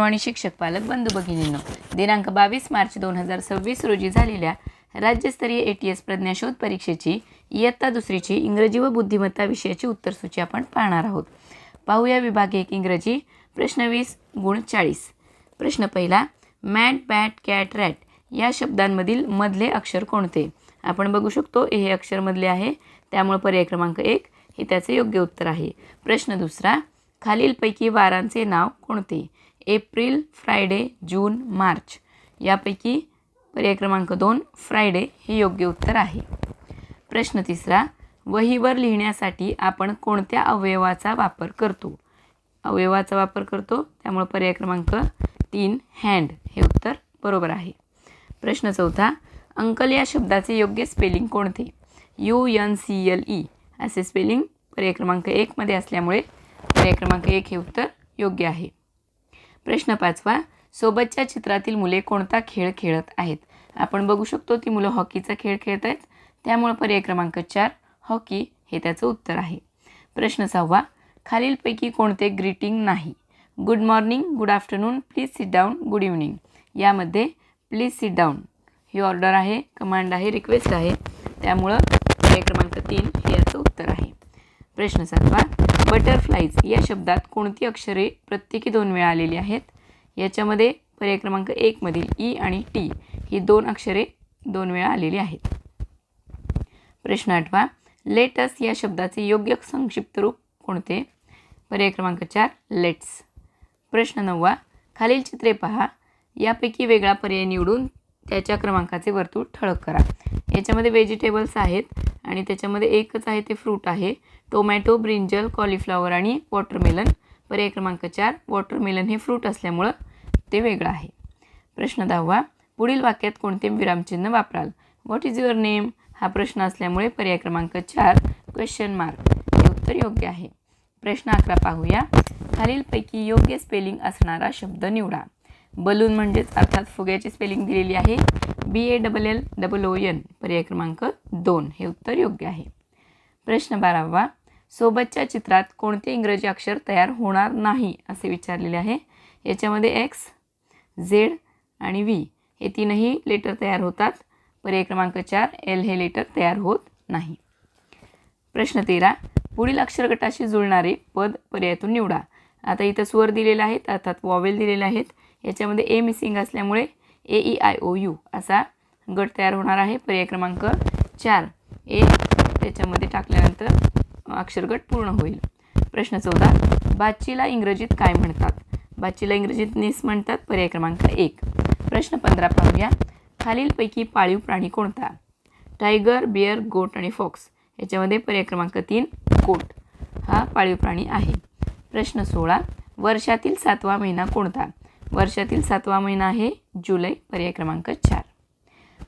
आणि शिक्षक पालक बंधू भगिनींनो, दिनांक 22 मार्च 2026 रोजी झालेल्या राज्यस्तरीय ATS प्रज्ञाशोध परीक्षेची इयत्ता दुसरीची इंग्रजी व बुद्धिमत्ता विषयाची उत्तरसूची आपण पाहणार आहोत. पाहूया विभाग 1 इंग्रजी. प्रश्न 20 गुण 40. प्रश्न पहिला, मॅट, बॅट, कॅट, रॅट या शब्दांमधील मधले अक्षर कोणते? आपण बघू शकतो हे अक्षर मधले आहे, त्यामुळे पर्याय क्रमांक 1 हे त्याचे योग्य उत्तर आहे. प्रश्न दुसरा, खालीलपैकी वारांचे नाव कोणते? एप्रिल, फ्रायडे, जून, मार्च. यापैकी पर्याय क्रमांक 2 फ्रायडे हे योग्य उत्तर आहे. प्रश्न तिसरा, वहीवर लिहिण्यासाठी आपण कोणत्या अवयवाचा वापर करतो? अवयवाचा वापर करतो, त्यामुळे पर्याय क्रमांक 3 हँड हे उत्तर बरोबर आहे. प्रश्न चौथा, अंकल या शब्दाचे योग्य स्पेलिंग कोणते? UNCLE असे स्पेलिंग पर्याय क्रमांक 1 मध्ये असल्यामुळे पर्याय क्रमांक 1 हे उत्तर योग्य आहे. प्रश्न पाचवा, सोबतच्या चित्रातील मुले कोणता खेळ खेळत आहेत? आपण बघू शकतो ती मुलं हॉकीचा खेळ खेळत आहेत, त्यामुळे पर्याय क्रमांक 4 हॉकी हे त्याचं उत्तर आहे. प्रश्न सहावा, खालीलपैकी कोणते ग्रीटिंग नाही? Good morning, good afternoon, please sit down, good evening. यामध्ये प्लीज सिट डाऊन ही ऑर्डर आहे, कमांड आहे, रिक्वेस्ट आहे, त्यामुळं पर्याय क्रमांक 3 हे याचं उत्तर आहे. प्रश्न सातवा, बटरफ्लाईज या शब्दात कोणती अक्षरे प्रत्येकी 2 वेळा आलेली आहेत? याच्यामध्ये पर्याय क्रमांक 1 मधील ई आणि टी ही 2 अक्षरे 2 वेळा आलेली आहेत. प्रश्न आठवा, लेटस या शब्दाचे योग्य संक्षिप्त रूप कोणते? पर्याय क्रमांक 4 लेट्स. प्रश्न नववा, खालील चित्रे पहा, यापैकी वेगळा पर्याय निवडून त्याच्या क्रमांकाचे वर्तुळ ठळक करा. याच्यामध्ये व्हेजिटेबल्स आहेत आणि त्याच्यामध्ये एकच आहे ते फ्रूट आहे. टोमॅटो, ब्रिंजल, कॉलीफ्लॉवर आणि वॉटरमेलन. पर्याय क्रमांक 4 वॉटरमेलन हे फ्रूट असल्यामुळं ते वेगळं आहे. प्रश्न 10वा, पुढील वाक्यात कोणते विरामचिन्ह वापराल? व्हॉट इज युअर नेम हा प्रश्न असल्यामुळे पर्याय क्रमांक 4 क्वेश्चन मार्क हे उत्तर योग्य आहे. प्रश्न 11 पाहूया, खालीलपैकी योग्य स्पेलिंग असणारा शब्द निवडा. बलून म्हणजेच अर्थात फुग्याची स्पेलिंग दिलेली आहे BALLOON. पर्याय क्रमांक 2 हे उत्तर योग्य आहे. प्रश्न 12वा, सोबतच्या चित्रात कोणते इंग्रजी अक्षर तयार होणार नाही असे विचारलेले आहे. याच्यामध्ये X, Z आणि V हे तीनही लेटर तयार होतात. पर्याय क्रमांक 4 L हे लेटर तयार होत नाही. प्रश्न 13, पुढील अक्षर गटाशी जुळणारे पद पर्यायातून निवडा. आता इथं स्वर दिलेले आहेत, अर्थात वॉवेल दिलेले आहेत. याच्यामध्ये ए मिसिंग असल्यामुळे AEIOU असा गट तयार होणार आहे. पर्याय क्रमांक 4 ए त्याच्यामध्ये टाकल्यानंतर अक्षरगट पूर्ण होईल. प्रश्न 14, बाचीला इंग्रजीत काय म्हणतात? बाचीला इंग्रजीत नेस म्हणतात. पर्याय क्रमांक 1. प्रश्न 15 पाहूया, खालीलपैकी पाळीव प्राणी कोणता? टायगर, बिअर, गोट आणि फॉक्स. याच्यामध्ये पर्याय क्रमांक 3 गोट हा पाळीव प्राणी आहे. प्रश्न 16, वर्षातील 7वा महिना कोणता? वर्षातील 7वा महिना आहे जुलै. पर्याय क्रमांक 4.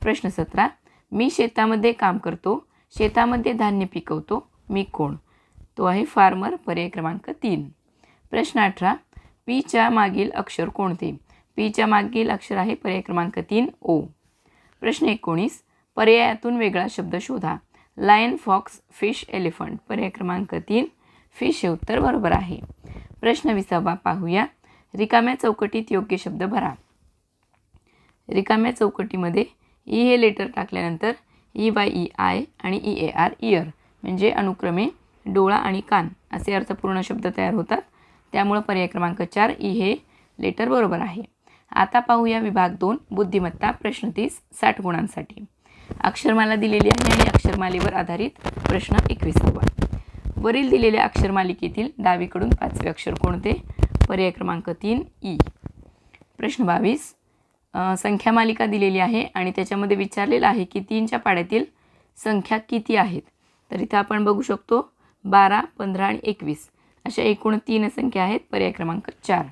प्रश्न 17, मी शेतामध्ये काम करतो, शेतामध्ये धान्य पिकवतो, मी कोण? तो आहे फार्मर. पर्याय क्रमांक 3. प्रश्न 18, पीच्या मागील अक्षर कोणते? पीच्या मागील अक्षर आहे पर्याय क्रमांक 3 ओ. प्रश्न 19, पर्यायातून वेगळा शब्द शोधा. Lion, fox, fish, elephant. पर्याय क्रमांक 3 फिश हे उत्तर बरोबर आहे. प्रश्न 20 पाहूया, रिकाम्या चौकटीत योग्य शब्द भरा. रिकाम्या चौकटीमध्ये ई हे लेटर टाकल्यानंतर EYEI आणि EAR इयर म्हणजे अनुक्रमे डोळा आणि कान असे अर्थपूर्ण शब्द तयार होतात. त्यामुळे पर्याय क्रमांक 4 ई हे लेटर बरोबर आहे. आता पाहूया विभाग 2 बुद्धिमत्ता. प्रश्न 30 60 गुणांसाठी. अक्षरमाला दिलेली आहे आणि अक्षरमालेवर आधारित प्रश्न 21वा. वरील दिलेल्या अक्षरमालिकेतील डावीकडून 5वे अक्षर कोणते? पर्याय क्रमांक 3 ई. प्रश्न 22, संख्या मालिका दिलेली आहे आणि त्याच्यामध्ये विचारलेलं आहे की 3च्या पाड्यातील संख्या किती आहेत? तर इथं आपण बघू शकतो 12, 15 आणि 21 अशा एकूण 3 संख्या आहेत. पर्याय क्रमांक 4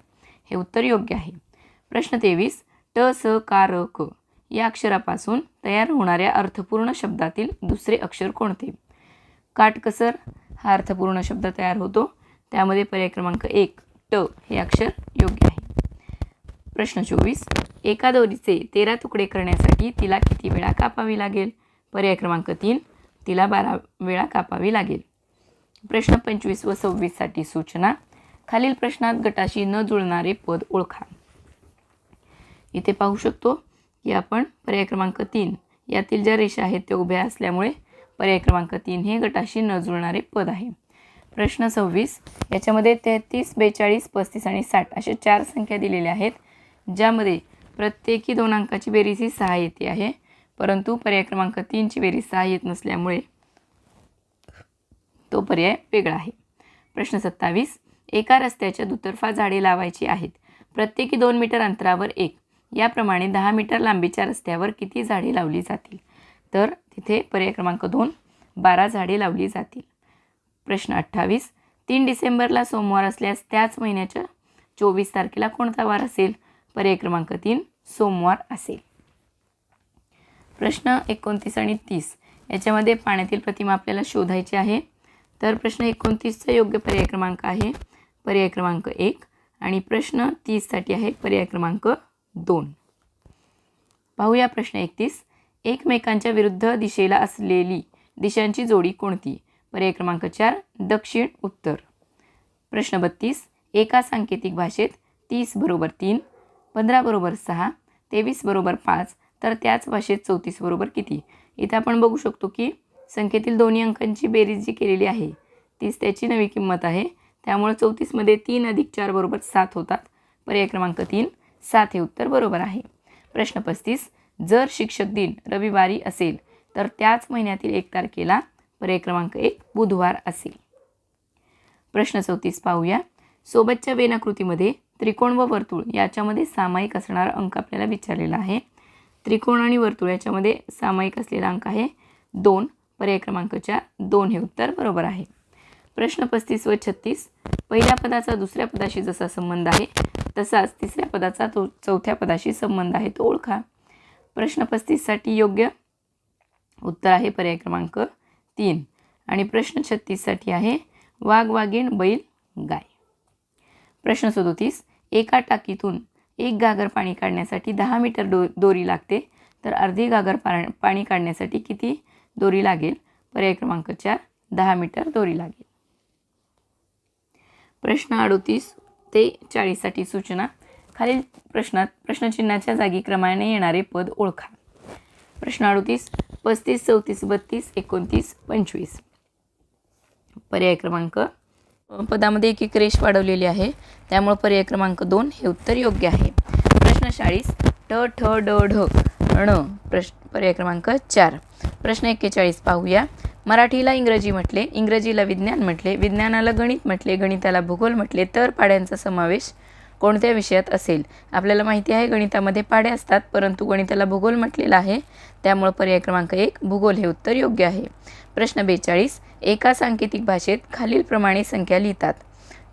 हे उत्तर योग्य आहे. प्रश्न 23, ट, स, का, र, क या अक्षरापासून तयार होणाऱ्या अर्थपूर्ण शब्दातील दुसरे अक्षर कोणते? काटकसर हा अर्थपूर्ण शब्द तयार होतो. त्यामध्ये पर्याय क्रमांक 1 ट हे अक्षर योग्य आहे. प्रश्न 24, एका दोरीचे 13 तुकडे करण्यासाठी तिला किती वेळा कापावी लागेल? पर्याय क्रमांक 3 तिला 12 वेळा कापावी लागेल. प्रश्न 25 व 26 साठी सूचना. खालील प्रश्नात गटाशी न जुळणारे पद ओळखा. इथे पाहू शकतो की आपण पर्याय क्रमांक 3 यातील ज्या रेषा आहेत त्या उभ्या असल्यामुळे पर्याय क्रमांक 3 हे गटाशी न जुळणारे पद आहे. प्रश्न 26 याच्यामध्ये 33, 42, 35 आणि 60 अशा 4 संख्या दिलेल्या आहेत, ज्यामध्ये प्रत्येकी 2 अंकाची बेरीज ही 6 येते आहे, परंतु पर्याय क्रमांक 3ची बेरीज 6 येत नसल्यामुळे तो पर्याय वेगळा आहे. प्रश्न 27 एका रस्त्याच्या दुतर्फा झाडे लावायची आहेत. प्रत्येकी 2 मीटर अंतरावर एक, याप्रमाणे 10 मीटर लांबीच्या रस्त्यावर किती झाडे लावली जातील? तर तिथे पर्याय क्रमांक 2 12 झाडे लावली जातील. प्रश्न 28 3 डिसेंबरला सोमवार असल्यास त्याच महिन्याच्या 24 तारखेला कोणता वार असेल? पर्याय क्रमांक 3 सोमवार असेल. प्रश्न 29 आणि 30 याच्यामध्ये पाण्यातील प्रतिमा आपल्याला शोधायची आहे. तर प्रश्न 29चा योग्य पर्याय क्रमांक आहे पर्याय क्रमांक 1 आणि प्रश्न 30साठी आहे पर्याय क्रमांक 2. पाहूया प्रश्न 31 एकमेकांच्या विरुद्ध दिशेला असलेली दिशांची जोडी कोणती? पर्याय क्रमांक 4 दक्षिण उत्तर. प्रश्न 32 एका सांकेतिक भाषेत 30 बरोबर 3, 15 बरोबर 6, 23 बरोबर 5 तर त्याच भाषेत 34 बरोबर किती? इथे आपण बघू शकतो की संख्येतील दोन्ही अंकांची बेरीज जी केलेली आहे तीच त्याची नवी किंमत आहे, त्यामुळे 34 मध्ये 3 अधिक 4 बरोबर 7 होतात. पर्याय क्रमांक 3 7 हे उत्तर बरोबर आहे. प्रश्न 35 जर शिक्षक दिन रविवारी असेल तर त्याच महिन्यातील 1 तारखेला पर्याय क्रमांक 1 बुधवार असेल. प्रश्न 34 पाहूया. सोबतच्या वेनाकृतीमध्ये त्रिकोण व वर्तुळ याच्यामध्ये सामायिक असणारा अंक आपल्याला विचारलेला आहे. त्रिकोण आणि वर्तुळ याच्यामध्ये सामायिक असलेला अंक आहे 2. पर्याय क्रमांक 4 2 हे उत्तर बरोबर आहे. प्रश्न 35 व 36 पहिल्या पदाचा दुसऱ्या पदाशी जसा संबंध आहे तसाच तिसऱ्या पदाचा चौथ्या पदाशी संबंध आहे तो ओळखा. प्रश्न 35 साठी योग्य उत्तर आहे पर्याय क्रमांक 3 आणि प्रश्न 36 साठी आहे वाघ, वाघीण, बैल, गाय. प्रश्न 37 एका टाकीतून 1 घागर पाणी काढण्यासाठी 10 मीटर दोरी लागते, तर अर्धी घागर पाणी काढण्यासाठी किती दोरी लागेल? पर्याय क्रमांक 4 10 मीटर दोरी लागेल. प्रश्न 38 ते 40 साठी सूचना. खालील प्रश्नात प्रश्नचिन्हाच्या जागी क्रमाने येणारे पद ओळखा. प्रश्न 38 35, 34, 32, 29, 25. पर्याय क्रमांक पदामध्ये एक रेष वाढवलेली आहे, त्यामुळे पर्याय क्रमांक 2 हे उत्तर योग्य आहे. प्रश्न 40 ट, ठ, ड, ढ, ण पर्याय क्रमांक 4. प्रश्न 41 पाहूया. मराठीला इंग्रजी म्हटले, इंग्रजीला विज्ञान म्हटले, विज्ञानाला गणित म्हटले, गणिताला भूगोल म्हटले, तर पाड्यांचा समावेश कोणत्या विषयात असेल? आपल्याला माहिती आहे गणितामध्ये पाढे असतात, परंतु गणिताला भूगोल म्हटलेला आहे, त्यामुळे पर्याय क्रमांक 1 भूगोल हे उत्तर योग्य आहे. प्रश्न 42 एका सांकेतिक भाषेत खालीलप्रमाणे संख्या लिहितात,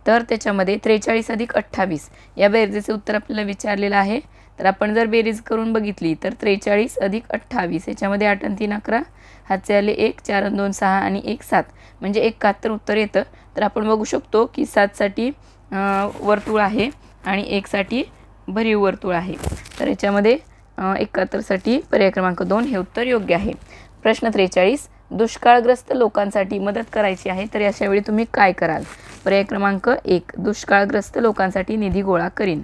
तर त्याच्यामध्ये 43 अधिक 28 या बेरजेचे उत्तर आपल्याला विचारलेलं आहे. तर आपण जर बेरीज करून बघितली तर 43 अधिक 28 याच्यामध्ये 8 आणि 3 11 हातचे आले 1 4 आणि 2 6 आणि 1 7 म्हणजे 71 उत्तर येतं. तर आपण बघू शकतो की 7 साठी वर्तुळ आहे आणि 1 साठी भरीव वर्तुळ आहे, तर याच्यामध्ये 71 साठी पर्याय क्रमांक 2 हे उत्तर योग्य आहे. प्रश्न 43 दुष्काळग्रस्त लोकांसाठी मदत करायची आहे, तर अशा वेळी तुम्ही काय कराल? पर्याय क्रमांक 1 दुष्काळग्रस्त लोकांसाठी निधी गोळा करीन.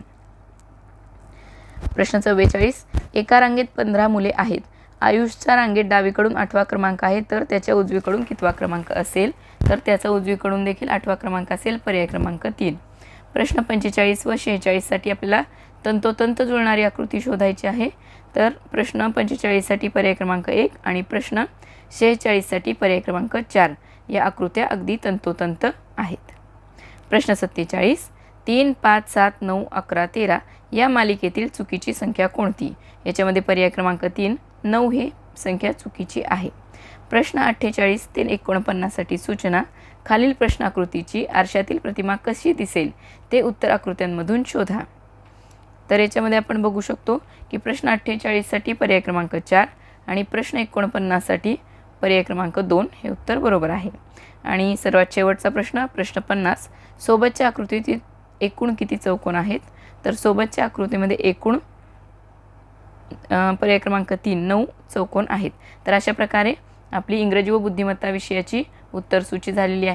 प्रश्न 44 एका रांगेत 15 मुले आहेत, आयुषच्या रांगेत डावीकडून 8वा क्रमांक आहे, तर त्याच्या उजवीकडून कितवा क्रमांक असेल? तर त्याचा उजवीकडून देखील 8वा क्रमांक असेल, पर्याय क्रमांक 3. प्रश्न 45 व 46 साठी आपल्याला तंतोतंत जुळणारी आकृती शोधायची आहे, तर प्रश्न 45 साठी पर्याय क्रमांक 1 आणि प्रश्न 46 साठी पर्याय क्रमांक 4 या आकृत्या अगदी तंतोतंत आहेत. प्रश्न 47 3 5 7 9 11 13 या मालिकेतील चुकीची संख्या कोणती? याच्यामध्ये पर्याय क्रमांक 3 9 ही संख्या चुकीची आहे. प्रश्न 48 ते 49 साठी सूचना. खालील प्रश्नाकृतीची आरशातील प्रतिमा कशी दिसेल ते उत्तर आकृत्यांमधून शोधा. तर याच्यामध्ये आपण बघू शकतो की प्रश्न 48 साठी पर्याय क्रमांक 4 आणि प्रश्न 49 साठी पर्याय क्रमांक 2 हे उत्तर बरोबर आहे. आणि सर्वात शेवटचा प्रश्न 50 सोबतच्या आकृतीत एकूण किती चौकोन आहेत? तर सोबतच्या आकृतीमध्ये एकूण पर्याय क्रमांक 3 9 चौकोन आहेत. तर अशा प्रकारे आपली इंग्रजी व बुद्धिमत्ता विषयाची उत्तर सूची झालेली आहे.